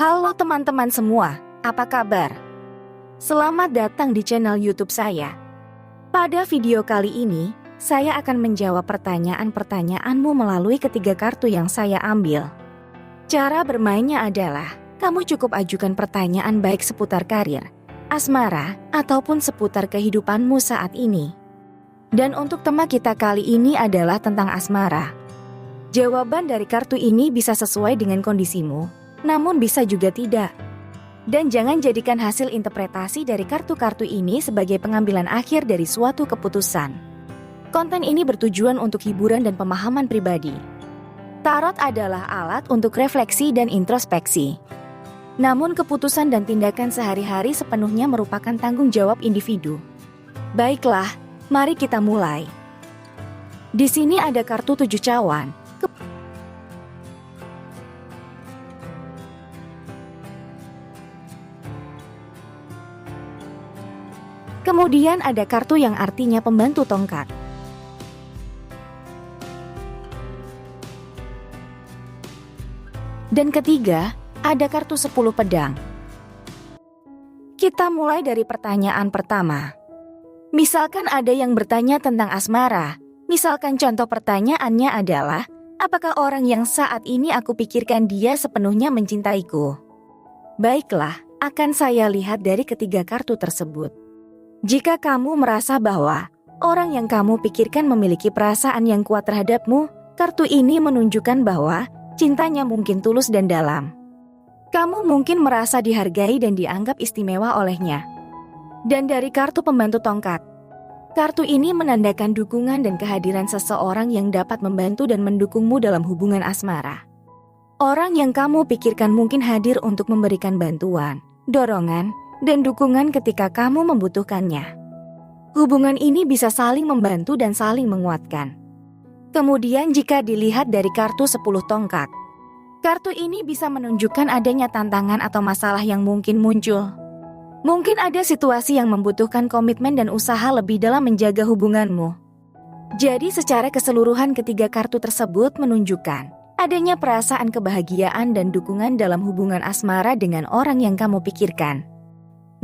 Halo teman-teman semua, apa kabar? Selamat datang di channel YouTube saya. Pada video kali ini, saya akan menjawab pertanyaan-pertanyaanmu melalui ketiga kartu yang saya ambil. Cara bermainnya adalah, kamu cukup ajukan pertanyaan baik seputar karir, asmara, ataupun seputar kehidupanmu saat ini. Dan untuk tema kita kali ini adalah tentang asmara. Jawaban dari kartu ini bisa sesuai dengan kondisimu, namun bisa juga tidak. Dan jangan jadikan hasil interpretasi dari kartu-kartu ini sebagai pengambilan akhir dari suatu keputusan. Konten ini bertujuan untuk hiburan dan pemahaman pribadi. Tarot adalah alat untuk refleksi dan introspeksi. Namun keputusan dan tindakan sehari-hari sepenuhnya merupakan tanggung jawab individu. Baiklah, mari kita mulai. Di sini ada kartu 7 cawan. Kemudian ada kartu yang artinya pembantu tongkat. Dan ketiga, ada kartu 10 pedang. Kita mulai dari pertanyaan pertama. Misalkan ada yang bertanya tentang asmara. Misalkan contoh pertanyaannya adalah, apakah orang yang saat ini aku pikirkan dia sepenuhnya mencintaiku? Baiklah, akan saya lihat dari ketiga kartu tersebut. Jika kamu merasa bahwa orang yang kamu pikirkan memiliki perasaan yang kuat terhadapmu, kartu ini menunjukkan bahwa cintanya mungkin tulus dan dalam. Kamu mungkin merasa dihargai dan dianggap istimewa olehnya. Dan dari kartu pembantu tongkat, kartu ini menandakan dukungan dan kehadiran seseorang yang dapat membantu dan mendukungmu dalam hubungan asmara. Orang yang kamu pikirkan mungkin hadir untuk memberikan bantuan, dorongan, dan dukungan ketika kamu membutuhkannya. Hubungan ini bisa saling membantu dan saling menguatkan. Kemudian jika dilihat dari kartu 10 tongkat, kartu ini bisa menunjukkan adanya tantangan atau masalah yang mungkin muncul. Mungkin ada situasi yang membutuhkan komitmen dan usaha lebih dalam menjaga hubunganmu. Jadi secara keseluruhan ketiga kartu tersebut menunjukkan adanya perasaan kebahagiaan dan dukungan dalam hubungan asmara dengan orang yang kamu pikirkan.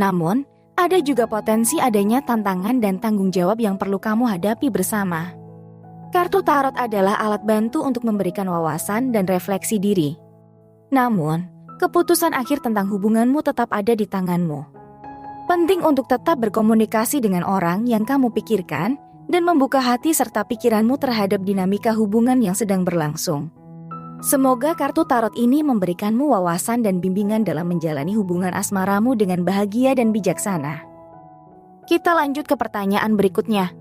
Namun, ada juga potensi adanya tantangan dan tanggung jawab yang perlu kamu hadapi bersama. Kartu tarot adalah alat bantu untuk memberikan wawasan dan refleksi diri. Namun, keputusan akhir tentang hubunganmu tetap ada di tanganmu. Penting untuk tetap berkomunikasi dengan orang yang kamu pikirkan dan membuka hati serta pikiranmu terhadap dinamika hubungan yang sedang berlangsung. Semoga kartu tarot ini memberikanmu wawasan dan bimbingan dalam menjalani hubungan asmaramu dengan bahagia dan bijaksana. Kita lanjut ke pertanyaan berikutnya.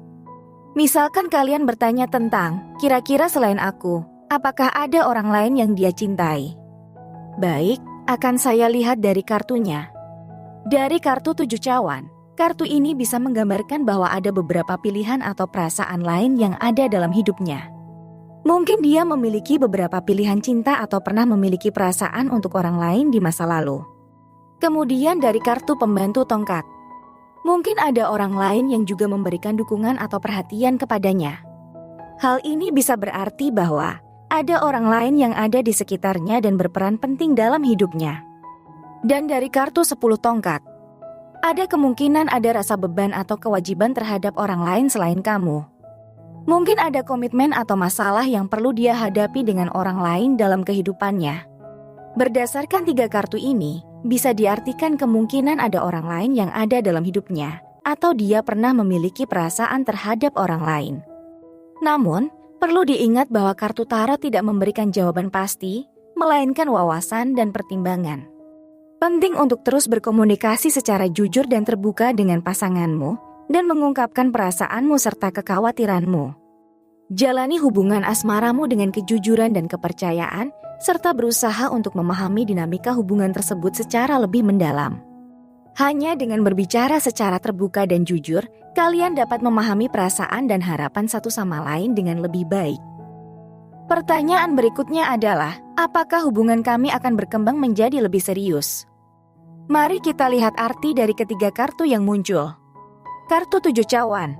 Misalkan kalian bertanya tentang, kira-kira selain aku, apakah ada orang lain yang dia cintai? Baik, akan saya lihat dari kartunya. Dari kartu 7 cawan, kartu ini bisa menggambarkan bahwa ada beberapa pilihan atau perasaan lain yang ada dalam hidupnya. Mungkin dia memiliki beberapa pilihan cinta atau pernah memiliki perasaan untuk orang lain di masa lalu. Kemudian dari kartu pembantu tongkat, mungkin ada orang lain yang juga memberikan dukungan atau perhatian kepadanya. Hal ini bisa berarti bahwa ada orang lain yang ada di sekitarnya dan berperan penting dalam hidupnya. Dan dari kartu 10 tongkat, ada kemungkinan ada rasa beban atau kewajiban terhadap orang lain selain kamu. Mungkin ada komitmen atau masalah yang perlu dia hadapi dengan orang lain dalam kehidupannya. Berdasarkan 3 kartu ini, bisa diartikan kemungkinan ada orang lain yang ada dalam hidupnya, atau dia pernah memiliki perasaan terhadap orang lain. Namun, perlu diingat bahwa kartu tarot tidak memberikan jawaban pasti, melainkan wawasan dan pertimbangan. Penting untuk terus berkomunikasi secara jujur dan terbuka dengan pasanganmu, dan mengungkapkan perasaanmu serta kekhawatiranmu. Jalani hubungan asmaramu dengan kejujuran dan kepercayaan, serta berusaha untuk memahami dinamika hubungan tersebut secara lebih mendalam. Hanya dengan berbicara secara terbuka dan jujur, kalian dapat memahami perasaan dan harapan satu sama lain dengan lebih baik. Pertanyaan berikutnya adalah, apakah hubungan kami akan berkembang menjadi lebih serius? Mari kita lihat arti dari ketiga kartu yang muncul. Kartu 7 cawan.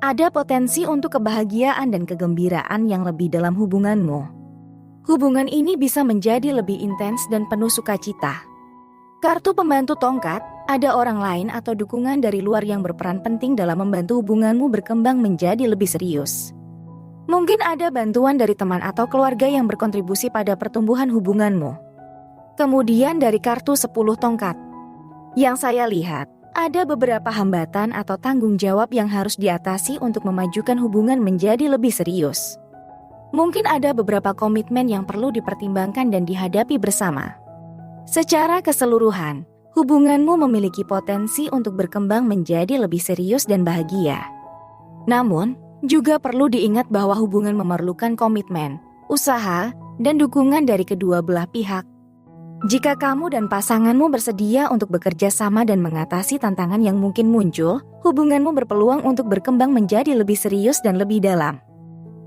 Ada potensi untuk kebahagiaan dan kegembiraan yang lebih dalam hubunganmu. hubungan ini bisa menjadi lebih intens dan penuh sukacita. Kartu pembantu tongkat, ada orang lain atau dukungan dari luar yang berperan penting dalam membantu hubunganmu berkembang menjadi lebih serius. Mungkin ada bantuan dari teman atau keluarga yang berkontribusi pada pertumbuhan hubunganmu. Kemudian dari kartu 10 tongkat. Yang saya lihat, ada beberapa hambatan atau tanggung jawab yang harus diatasi untuk memajukan hubungan menjadi lebih serius. Mungkin ada beberapa komitmen yang perlu dipertimbangkan dan dihadapi bersama. Secara keseluruhan, hubunganmu memiliki potensi untuk berkembang menjadi lebih serius dan bahagia. Namun, juga perlu diingat bahwa hubungan memerlukan komitmen, usaha, dan dukungan dari kedua belah pihak. Jika kamu dan pasanganmu bersedia untuk bekerja sama dan mengatasi tantangan yang mungkin muncul, hubunganmu berpeluang untuk berkembang menjadi lebih serius dan lebih dalam.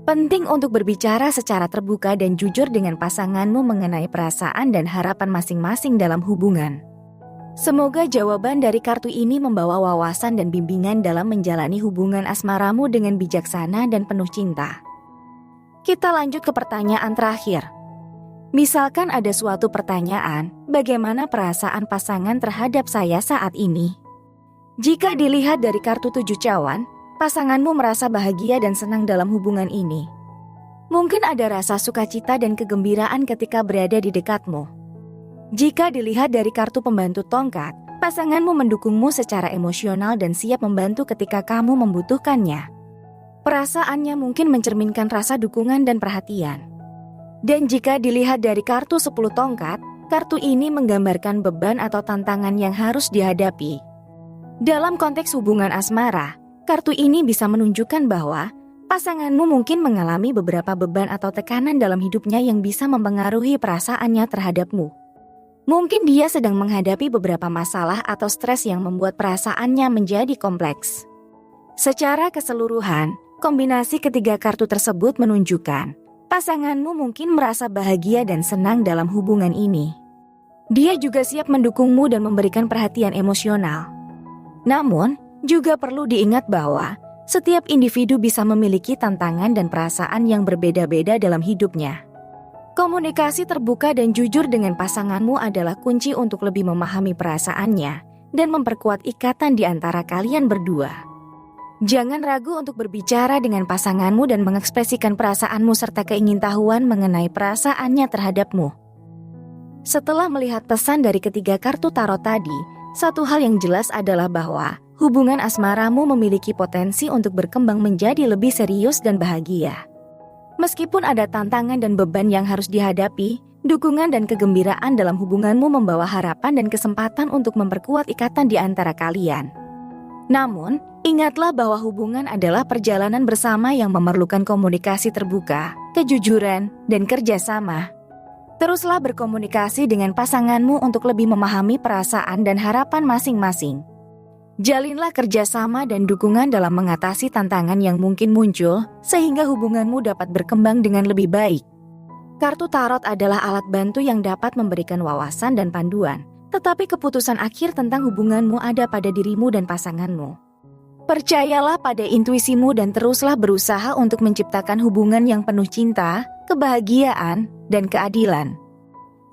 Penting untuk berbicara secara terbuka dan jujur dengan pasanganmu mengenai perasaan dan harapan masing-masing dalam hubungan. Semoga jawaban dari kartu ini membawa wawasan dan bimbingan dalam menjalani hubungan asmaramu dengan bijaksana dan penuh cinta. Kita lanjut ke pertanyaan terakhir. Misalkan ada suatu pertanyaan, bagaimana perasaan pasangan terhadap saya saat ini? Jika dilihat dari kartu 7 cawan, pasanganmu merasa bahagia dan senang dalam hubungan ini. Mungkin ada rasa sukacita dan kegembiraan ketika berada di dekatmu. Jika dilihat dari kartu pembantu tongkat, pasanganmu mendukungmu secara emosional dan siap membantu ketika kamu membutuhkannya. Perasaannya mungkin mencerminkan rasa dukungan dan perhatian. Dan jika dilihat dari kartu 10 tongkat, kartu ini menggambarkan beban atau tantangan yang harus dihadapi. Dalam konteks hubungan asmara, kartu ini bisa menunjukkan bahwa pasanganmu mungkin mengalami beberapa beban atau tekanan dalam hidupnya yang bisa mempengaruhi perasaannya terhadapmu. Mungkin dia sedang menghadapi beberapa masalah atau stres yang membuat perasaannya menjadi kompleks. Secara keseluruhan, kombinasi ketiga kartu tersebut menunjukkan pasanganmu mungkin merasa bahagia dan senang dalam hubungan ini. Dia juga siap mendukungmu dan memberikan perhatian emosional. Namun, juga perlu diingat bahwa setiap individu bisa memiliki tantangan dan perasaan yang berbeda-beda dalam hidupnya. Komunikasi terbuka dan jujur dengan pasanganmu adalah kunci untuk lebih memahami perasaannya dan memperkuat ikatan di antara kalian berdua. Jangan ragu untuk berbicara dengan pasanganmu dan mengekspresikan perasaanmu serta keingintahuan mengenai perasaannya terhadapmu. Setelah melihat pesan dari ketiga kartu tarot tadi, satu hal yang jelas adalah bahwa hubungan asmaramu memiliki potensi untuk berkembang menjadi lebih serius dan bahagia. Meskipun ada tantangan dan beban yang harus dihadapi, dukungan dan kegembiraan dalam hubunganmu membawa harapan dan kesempatan untuk memperkuat ikatan di antara kalian. Namun, ingatlah bahwa hubungan adalah perjalanan bersama yang memerlukan komunikasi terbuka, kejujuran, dan kerjasama. Teruslah berkomunikasi dengan pasanganmu untuk lebih memahami perasaan dan harapan masing-masing. Jalinlah kerjasama dan dukungan dalam mengatasi tantangan yang mungkin muncul, sehingga hubunganmu dapat berkembang dengan lebih baik. Kartu tarot adalah alat bantu yang dapat memberikan wawasan dan panduan, tetapi keputusan akhir tentang hubunganmu ada pada dirimu dan pasanganmu. Percayalah pada intuisimu dan teruslah berusaha untuk menciptakan hubungan yang penuh cinta, kebahagiaan, dan keadilan.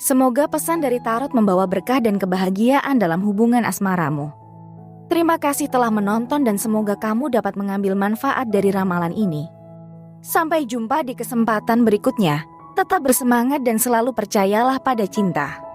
Semoga pesan dari tarot membawa berkah dan kebahagiaan dalam hubungan asmaramu. Terima kasih telah menonton dan semoga kamu dapat mengambil manfaat dari ramalan ini. Sampai jumpa di kesempatan berikutnya. Tetap bersemangat dan selalu percayalah pada cinta.